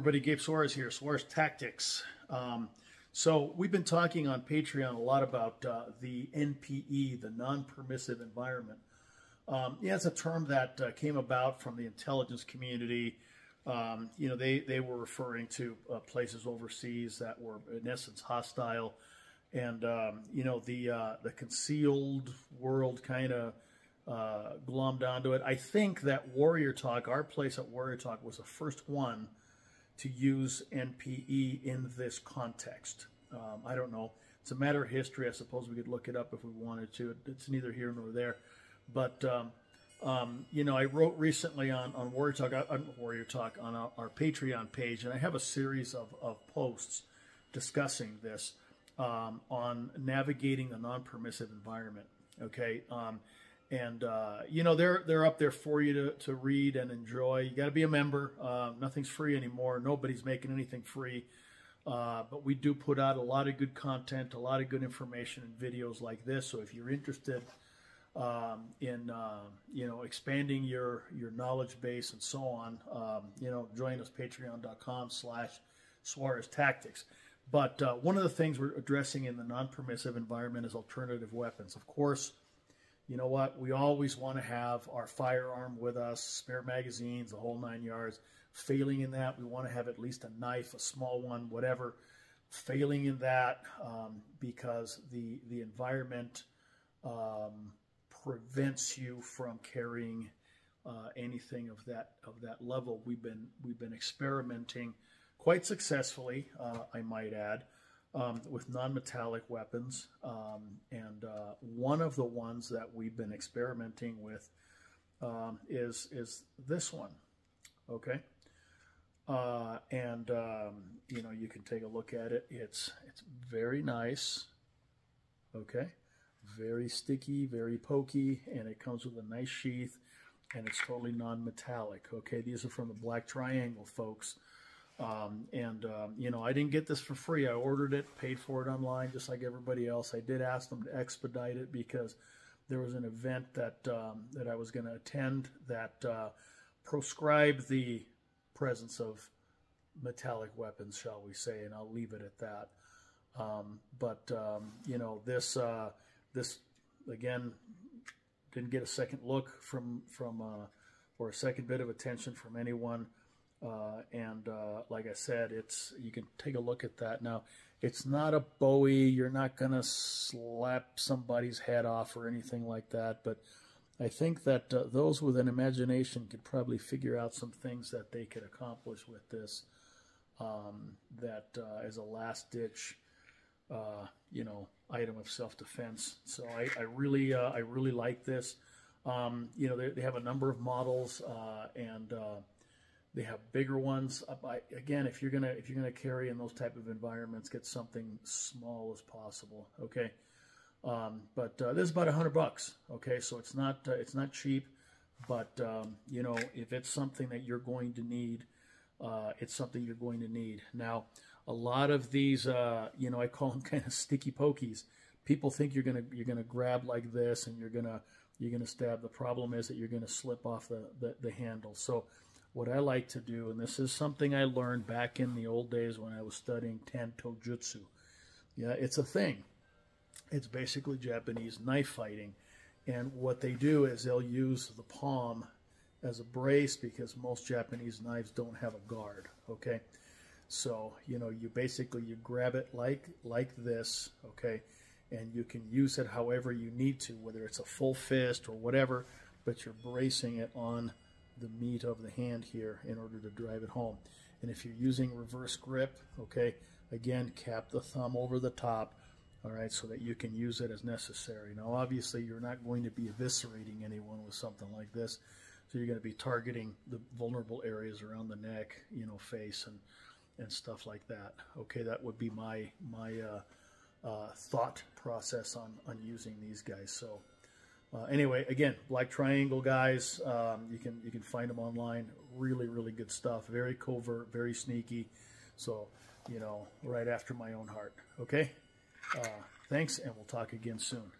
everybody, Gabe Suarez here, Suarez Tactics. So we've been talking on Patreon a lot about the NPE, the non-permissive environment. Yeah, it's a term that came about from the intelligence community. They were referring to places overseas that were in essence hostile, and the concealed world kind of glommed onto it. I think that Warrior Talk, our place at Warrior Talk, was the first one to use NPE in this context. I don't know. It's a matter of history. I suppose we could look it up if we wanted to. It's neither here nor there. But, I wrote recently on Warrior Talk on our Patreon page, and I have a series of posts discussing this on navigating the non-permissive environment. Okay. They're up there for you to read and enjoy. You got to be a member. Nothing's free anymore. Nobody's making anything free. But we do put out a lot of good content, a lot of good information and videos like this. So if you're interested in expanding your knowledge base and so on, join us, patreon.com/Suarez Tactics. But one of the things we're addressing in the non-permissive environment is alternative weapons. Of course, you know what? We always want to have our firearm with us, spare magazines, the whole 9 yards. Failing in that, we want to have at least a knife, a small one, whatever. Failing in that, because the environment prevents you from carrying anything of that level. We've been experimenting quite successfully, I might add, with non-metallic weapons, and one of the ones that we've been experimenting with is this one. Okay, you can take a look at it. It's very nice. Okay, very sticky, very pokey, and it comes with a nice sheath, and it's totally non-metallic. Okay, these are from the Black Triangle, folks. I didn't get this for free. I ordered it, paid for it online, just like everybody else. I did ask them to expedite it because there was an event that I was going to attend that proscribed the presence of metallic weapons, shall we say, and I'll leave it at that. This again didn't get a second look or a second bit of attention from anyone. Like I said, you can take a look at that. Now, it's not a Bowie. You're not going to slap somebody's head off or anything like that. But I think that those with an imagination could probably figure out some things that they could accomplish with this, as a last-ditch, item of self-defense. So I really like this. They have a number of models, and they have bigger ones. Again, if you're gonna carry in those type of environments, get something small as possible. Okay, this is about $100. Okay, so it's not cheap, but if it's something that you're going to need, it's something you're going to need. Now, a lot of these, I call them kind of sticky pokies. People think you're gonna grab like this and you're gonna stab. The problem is that you're gonna slip off the handle. So what I like to do, and this is something I learned back in the old days when I was studying Tanto Jutsu. Yeah, it's a thing. It's basically Japanese knife fighting. And what they do is they'll use the palm as a brace because most Japanese knives don't have a guard, okay? So, you grab it like this, okay? And you can use it however you need to, whether it's a full fist or whatever, but you're bracing it on the meat of the hand here in order to drive it home. And if you're using reverse grip, okay, again, cap the thumb over the top, all right, so that you can use it as necessary. Now, obviously, you're not going to be eviscerating anyone with something like this, so you're going to be targeting the vulnerable areas around the neck, face and stuff like that. Okay, that would be my thought process on using these guys. So anyway, again, Black Triangle guys, you can find them online. Really, really good stuff. Very covert, very sneaky. So, right after my own heart. Okay? Thanks, and we'll talk again soon.